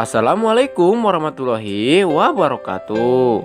Assalamualaikum warahmatullahi wabarakatuh.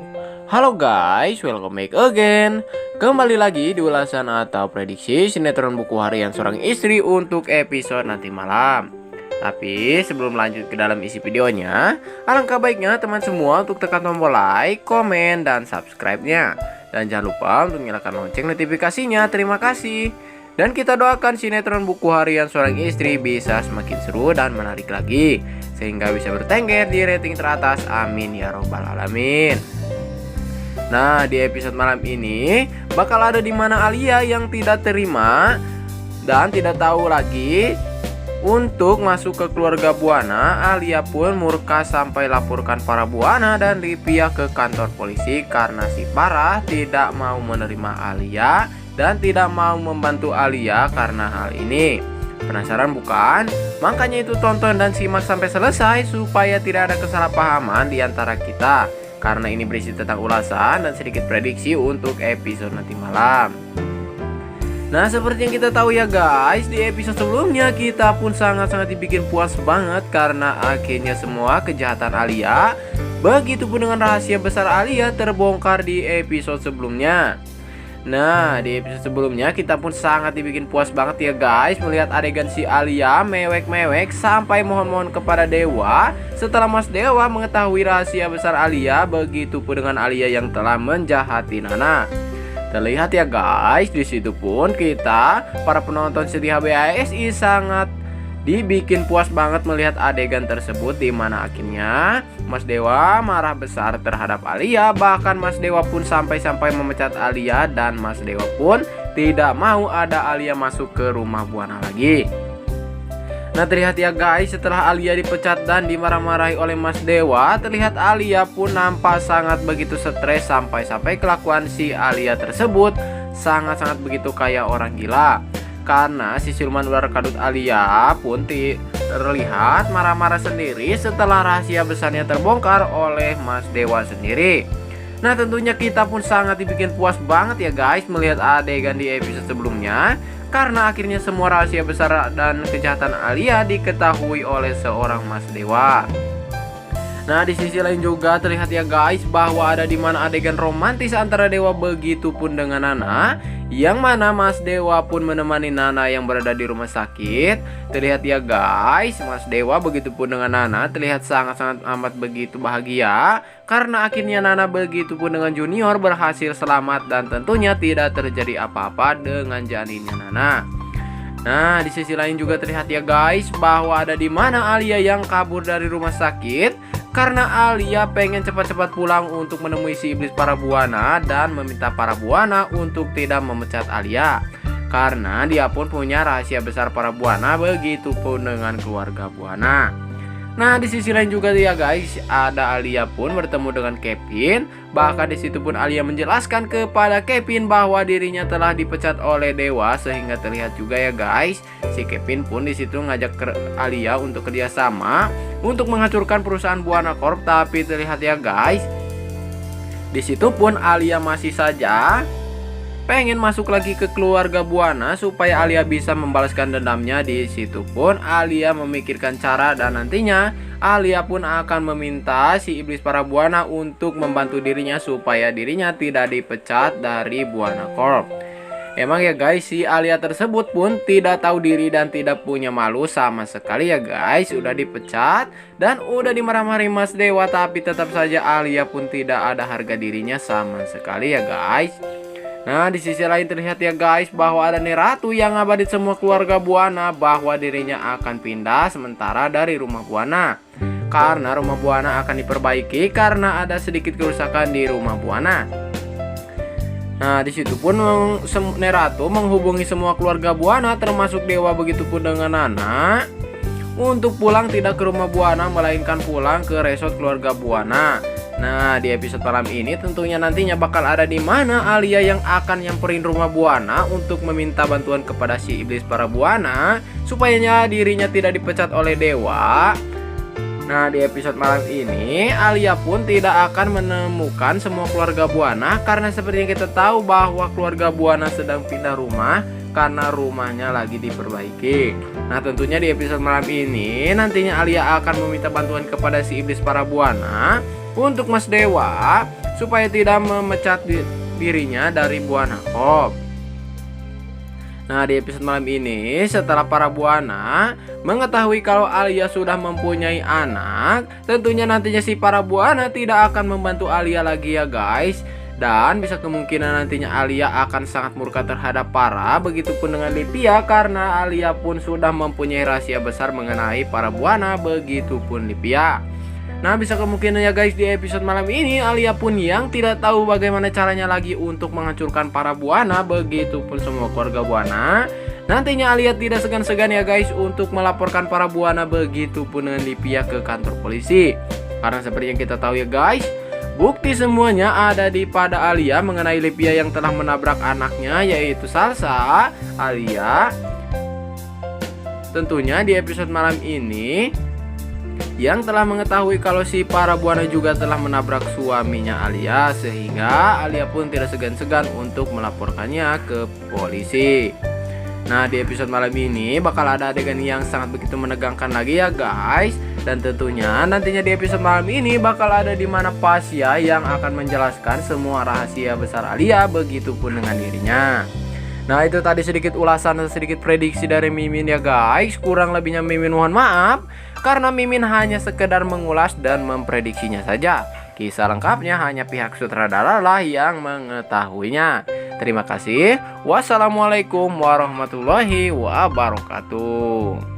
Halo guys, welcome back again. Kembali lagi di ulasan atau prediksi sinetron buku harian seorang istri untuk episode nanti malam. Tapi sebelum lanjut ke dalam isi videonya, alangkah baiknya teman semua untuk tekan tombol like, komen, dan subscribe-nya. Dan jangan lupa untuk nyalakan lonceng notifikasinya. Terima kasih. Dan kita doakan sinetron buku harian seorang istri bisa semakin seru dan menarik lagi, sehingga bisa bertengger di rating teratas. Amin ya robbal alamin. Nah, di episode malam ini bakal ada di mana Alia yang tidak terima dan tidak tahu lagi untuk masuk ke keluarga Buana. Alia pun murka sampai laporkan para Buana dan Livia ke kantor polisi karena si Farah tidak mau menerima Alia dan tidak mau membantu Alia karena hal ini. Penasaran bukan? Makanya itu tonton dan simak sampai selesai supaya tidak ada kesalahpahaman di antara kita. Karena ini berisi tentang ulasan dan sedikit prediksi untuk episode nanti malam. Nah, seperti yang kita tahu ya guys, di episode sebelumnya kita pun sangat-sangat dibikin puas banget karena akhirnya semua kejahatan Alia, begitupun dengan rahasia besar Alia terbongkar di episode sebelumnya. Nah, di episode sebelumnya kita pun sangat dibikin puas banget ya guys melihat adegan si Alia mewek-mewek sampai mohon-mohon kepada Dewa setelah Mas Dewa mengetahui rahasia besar Alia, begitupun dengan Alia yang telah menjahati Nana. Terlihat ya guys, di situ pun kita para penonton setia HBASI sangat dibikin puas banget melihat adegan tersebut, di mana akhirnya Mas Dewa marah besar terhadap Alia. Bahkan Mas Dewa pun sampai-sampai memecat Alia dan Mas Dewa pun tidak mau ada Alia masuk ke rumah Buana lagi. Nah, terlihat ya guys, setelah Alia dipecat dan dimarah-marahi oleh Mas Dewa, terlihat Alia pun nampak sangat begitu stres sampai-sampai kelakuan si Alia tersebut sangat-sangat begitu kayak orang gila. Karena si siluman ular kadut Alia pun terlihat marah-marah sendiri setelah rahasia besarnya terbongkar oleh Mas Dewa sendiri. Nah, tentunya kita pun sangat dibikin puas banget ya guys melihat adegan di episode sebelumnya, karena akhirnya semua rahasia besar dan kejahatan Alia diketahui oleh seorang Mas Dewa. Nah, di sisi lain juga terlihat ya guys bahwa ada di mana adegan romantis antara Dewa begitupun dengan Nana, yang mana Mas Dewa pun menemani Nana yang berada di rumah sakit. Terlihat ya guys, Mas Dewa begitupun dengan Nana terlihat sangat-sangat amat begitu bahagia karena akhirnya Nana begitupun dengan Junior berhasil selamat dan tentunya tidak terjadi apa-apa dengan janinnya Nana. Nah, di sisi lain juga terlihat ya guys bahwa ada di mana Alia yang kabur dari rumah sakit karena Alia pengen cepat-cepat pulang untuk menemui si iblis para Buana dan meminta para Buana untuk tidak memecat Alia, karena dia pun punya rahasia besar para Buana, begitupun dengan keluarga Buana. Nah, di sisi lain juga ya guys, ada Alia pun bertemu dengan Kevin. Bahkan di situ pun Alia menjelaskan kepada Kevin bahwa dirinya telah dipecat oleh Dewa, sehingga terlihat juga ya guys, si Kevin pun di situ ngajak Alia untuk kerjasama untuk menghancurkan perusahaan Buana Corp. Tapi terlihat ya guys, di situ pun Alia masih saja pengen masuk lagi ke keluarga Buana supaya Alia bisa membalaskan dendamnya. Di situ pun Alia memikirkan cara dan nantinya Alia pun akan meminta si iblis para Buana untuk membantu dirinya supaya dirinya tidak dipecat dari Buana Corp. Emang ya guys, si Alia tersebut pun tidak tahu diri dan tidak punya malu sama sekali ya guys. Udah dipecat dan udah dimarah-marahi Mas Dewa, tapi tetap saja Alia pun tidak ada harga dirinya sama sekali ya guys. Nah, di sisi lain terlihat ya guys bahwa ada Neratu yang ngabadin semua keluarga Buana bahwa dirinya akan pindah sementara dari rumah Buana, karena rumah Buana akan diperbaiki karena ada sedikit kerusakan di rumah Buana. Nah, di situ pun Neratu menghubungi semua keluarga Buana termasuk Dewa begitupun dengan Nana untuk pulang tidak ke rumah Buana melainkan pulang ke resort keluarga Buana. Nah, di episode malam ini tentunya nantinya bakal ada di mana Alia yang akan nyamperin rumah Buana untuk meminta bantuan kepada si iblis para Buana supaya dirinya tidak dipecat oleh Dewa. Nah, di episode malam ini Alia pun tidak akan menemukan semua keluarga Buana karena seperti yang kita tahu bahwa keluarga Buana sedang pindah rumah karena rumahnya lagi diperbaiki. Nah tentunya di episode malam ini nantinya Alia akan meminta bantuan kepada si iblis para buana untuk Mas Dewa supaya tidak memecat dirinya dari Buana Cop. Nah di episode malam ini setelah para buana mengetahui kalau Alia sudah mempunyai anak, tentunya nantinya si para buana tidak akan membantu Alia lagi ya guys. Dan bisa kemungkinan nantinya Alia akan sangat murka terhadap para, begitupun dengan Livia karena Alia pun sudah mempunyai rahasia besar mengenai para buana, begitupun Livia. Nah bisa kemungkinan ya guys di episode malam ini Alia pun yang tidak tahu bagaimana caranya lagi untuk menghancurkan para buana, begitupun semua keluarga buana. Nantinya Alia tidak segan-segan ya guys untuk melaporkan para buana, begitupun dengan Livia ke kantor polisi. Karena seperti yang kita tahu ya guys, bukti semuanya ada di pada Alia mengenai Livia yang telah menabrak anaknya yaitu Salsa. Alia tentunya di episode malam ini yang telah mengetahui kalau si para buana juga telah menabrak suaminya Alia, sehingga Alia pun tidak segan-segan untuk melaporkannya ke polisi. Nah di episode malam ini bakal ada adegan yang sangat begitu menegangkan lagi ya guys. Dan tentunya nantinya di episode malam ini bakal ada di mana Pasya yang akan menjelaskan semua rahasia besar Alia, begitupun dengan dirinya. Nah itu tadi sedikit ulasan dan sedikit prediksi dari Mimin ya guys. Kurang lebihnya Mimin mohon maaf karena Mimin hanya sekedar mengulas dan memprediksinya saja. Kisah lengkapnya hanya pihak sutradara lah yang mengetahuinya. Terima kasih. Wassalamualaikum warahmatullahi wabarakatuh.